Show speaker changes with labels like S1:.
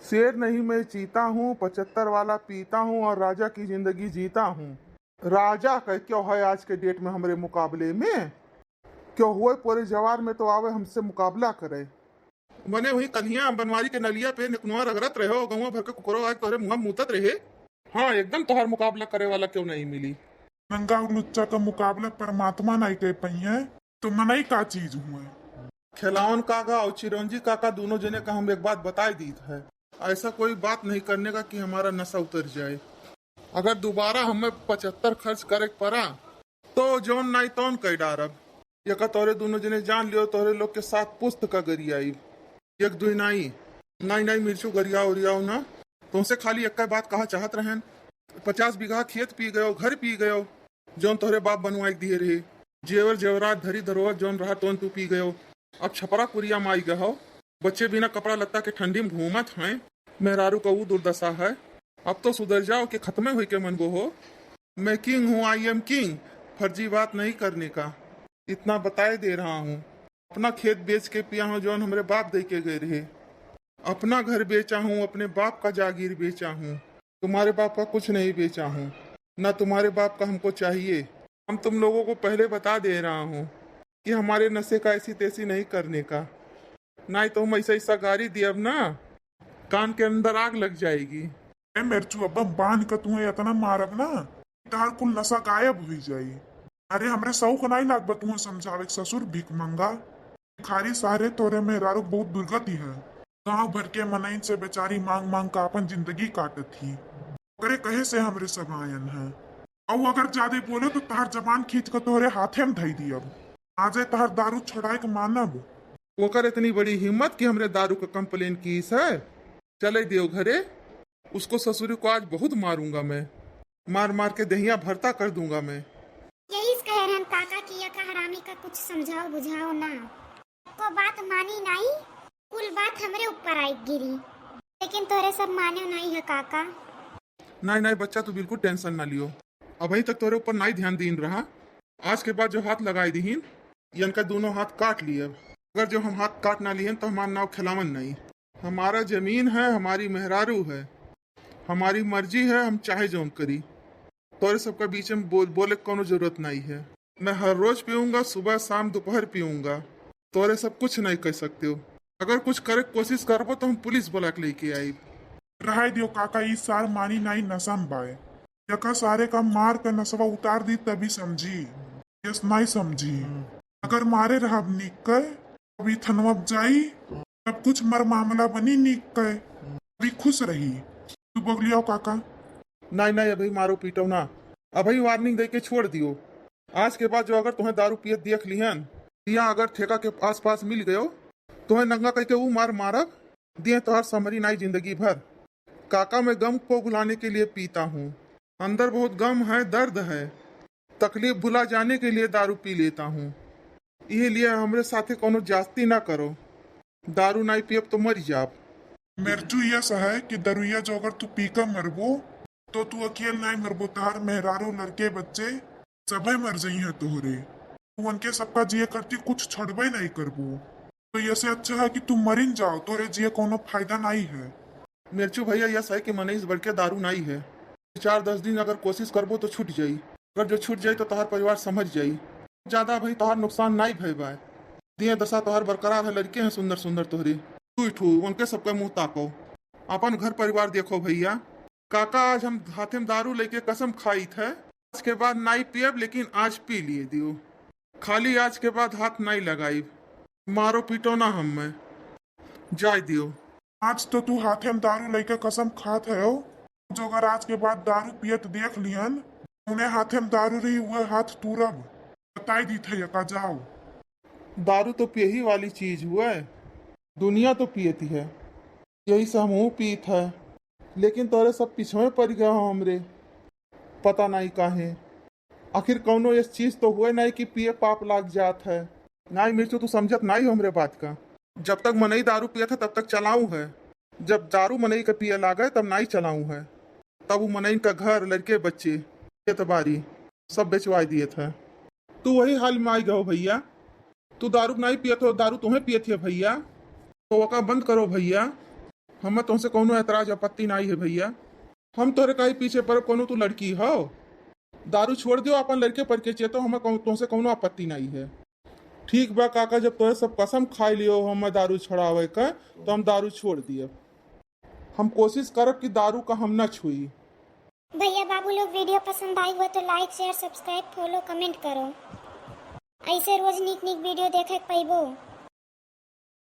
S1: शेर नहीं मैं चीता हूँ, 75 वाला पीता हूँ और राजा की जिंदगी जीता हूँ। राजा का क्यों है आज के डेट में हमारे मुकाबले में? क्यों हुए पूरे जवार में तो आवे हमसे मुकाबला करे। बने वही कन्हिया बनवारी के नलिया पे निकनुआ रगड़त रहे हो, गौवा भर के कुकरो आज तोहरे मुंह मुतत रहे। हाँ एकदम तोहर मुकाबला करे वाला क्यों नहीं मिली।
S2: नंगा और लुच्चा का मुकाबला परमात्मा नहीं कह पाई है तो मनई का चीज हुए।
S1: खिलावन काका और चिरंजी काका दोनों जने का हम एक बात बताई दी है। ऐसा कोई बात नहीं करने का कि हमारा नशा उतर जाए। अगर दोबारा हमें 75 खर्च करे पड़ा तो जोन नहीं तोन कई डारब। ये का तोरे दोनों जने जान लियो तोरे लोग के साथ पुस्त का गरियाई एक दुई नाई नाई नाई मिर्चू गरिया उरियाओ ना। तुमसे खाली एक बात कहा चाहत रहन, 50 बीघा खेत पी गयो, घर पी गयो, जोन तोहरे बाप बनवाई दिए रहे, जेवर जेवरात धरी धरोहर जोन रहा तोन तू पी गयो। अब छपरा कुरिया माई गहो, बच्चे बिना कपड़ा लत्ता के ठंडी में घूमत हैं। मेहरारू का वो दुर्दशा है। अब तो सुधर जाओ कि खत्मे हुई के मन गो हो। मैं किंग हूँ, आई एम किंग। फर्जी बात नहीं करने का, इतना बताए दे रहा हूँ। अपना खेत बेच के पिया हूँ जोन हमारे बाप दे के गए रहे। अपना घर बेचा हूँ, अपने बाप का जागीर बेचा हूँ। तुम्हारे बाप का कुछ नहीं बेचा हूँ, ना तुम्हारे बाप का हमको चाहिए। हम तुम लोगों को पहले बता दे रहा हूँ कि हमारे नशे का ऐसी तैसी नहीं करने का। नहीं तो हम ऐसा ऐसा गाड़ी दी अब ना कान के अंदर आग लग जाएगी।
S2: मिर्चू अब बांध कर तुम्हें इतना मारब ना तार कुल नशा गायब हुई जाई। अरे हमरे शौक नहीं लागब तुम्हें समझावे ससुर भीख मंगा। खारी सारे तोरे में रारू बहुत दुर्गति है। गांव भर के मनइन से बेचारी मांग मांग का अपन जिंदगी काटत थी। करे कहे से हमरे सब आयन है। और अगर ज्यादा बोले तो तार जबान खींच कर तोरे हाथे में धई दी। अब आजे तार दारू छोड़ाए के मानब।
S1: वो कर इतनी बड़ी हिम्मत कि हमरे दारू का कंप्लेन की है। चले दियो घरे, उसको ससुरी को आज बहुत मारूंगा मैं। मार मार के दहिया भरता कर दूंगा मैं।
S3: यही कह रहे काका की का हरामी का कुछ समझाओ बुझाओ ना। को बात मानी नहीं, कुल बात हमरे ऊपर आई गिरी। लेकिन तोरे सब माने नहीं है काका।
S1: नहीं नहीं बच्चा तू बिल्कुल टेंशन ना लियो। अभी तक तोरे ऊपर नहीं ध्यान दीन रहा। आज के बाद जो हाथ लगाई दीन इनका दोनों हाथ काट लिए। अगर जो हम हाथ काट ना लिए तो हमारा नाव खिलावन नहीं। हमारा जमीन है, हमारी मेहरारू है, हमारी मर्जी है, हम चाहे जो करी। तोरे सबका बीच में बोले कोनो जरूरत नहीं है। मैं हर रोज पीऊंगा, सुबह शाम दोपहर पीऊंगा। तोरे सब कुछ नहीं कर सकते हो। अगर कुछ करे कोशिश करबो तो हम पुलिस बुला के लेके आई।
S2: रहा दियो काका इस सार मानी नहीं नशम बाय। यका सारे का मार कर नशवा उतार दी तभी समझी। यस नहीं समझी। अगर मारे रहा निक अभी थनवब जाई तब कुछ मर मामला बनी निक अभी खुश रही। तू बगलियाओ काका।
S1: नहीं नहीं अभी मारो पीटो ना। अभी वार्निंग दे के छोड़ दियो। आज के बाद जो अगर तुम्हें दारू पियत देख लिहन या अगर ठेका के आस पास मिल गयो तुम्हें नंगा कह के वो मार मारब दिए तोहर समरी नाई जिंदगी भर। काका मैं गम को भुलाने के लिए पीता हूँ। अंदर बहुत गम है, दर्द है, तकलीफ भुला जाने के लिए दारू पी लेता हूँ। ये लिए हमरे साथे कोनो जास्ती ना करो। दारू नहीं पियब तो मर जाब।
S2: मिर्चू यह है कि दरुया जो अगर तू पीकर मरबो तो तू अकेले नहीं मरबो। तार मेहरारू लड़के बच्चे सबे मर जाई है तोहरे। तू उनके सबका जिये करती कुछ छोड़बे नहीं करबो। तो ये से अच्छा है कि तू मरिन जाओ, तोरे जिये कोनो फायदा नहीं है।
S1: मिर्चू भैया यह सही कि मनीष बढ़ के दारू नहीं है। 4-10 दिन अगर कोशिश करबो तो छूट जाई। अगर जो छूट जाई तो तोहर परिवार समझ जाई। ज्यादा भाई तोहर नुकसान नहीं भई बाय। दिए दशा तोहर बरकरार है, लड़के हैं सुंदर सुंदर तोहरे। तू ठू उनके सबका मुंह ताको, अपन घर परिवार देखो भैया। काका आज हम हाथे में दारू लेके कसम खाई थे आज के बाद नहीं पियब, लेकिन आज पी लिए दियो। खाली आज के बाद हाथ नहीं लगाई। मारो पीटो ना हम में जाय दियो।
S2: आज तो तू हाथे में दारू लेके कसम खात है। जो अगर आज के बाद दारू पियत देख लिहन उन्हें हाथे में दारू रही हुए हाथ तूरब बताई दी थे यका जाओ।
S1: दारू तो पियही वाली चीज हुआ है, दुनिया तो पियती है। यही से हम पीत है, लेकिन तोरे सब पिछवे पड़ गया हो हमरे। पता नहीं काहे आखिर कौनो ये चीज तो हुए नहीं कि पिए पाप लाग जात है। नहीं मिर्चू तू समझत नहीं हो हमरे बात का। जब तक मनई दारू पिया था तब तक चलाऊ है। जब दारू मनई का पिए लागे तब नहीं चलाऊ है। तब वो मनई का घर, लड़के बच्चे, खेतबारी सब बेचवा दिए थे। तू वही हाल में आई गयो भैया। तू दारू नहीं पियत हो, दारू तुम्हें पियत है भैया। तो वका बंद करो भैया। हमें तुमसे कोनो एतराज आपत्ति नहीं है भैया। हम तोरे का ही पीछे पर कोनो तू लड़की हो। दारू छोड़ दियो अपन लड़के पर के चेतो, हमें तुमसे कोनो आपत्ति नहीं है। ठीक बा काका, जब तोरे सब कसम खाई लियो हमें दारू छोड़ावे का, तो हम दारू छोड़ दिए। हम कोशिश करब कि दारू का हम न छुई।
S3: भैया बाबू लोग वीडियो पसंद आई हो तो like share subscribe follow comment करो। ऐसे रोज निक निक वीडियो देखे पैबो।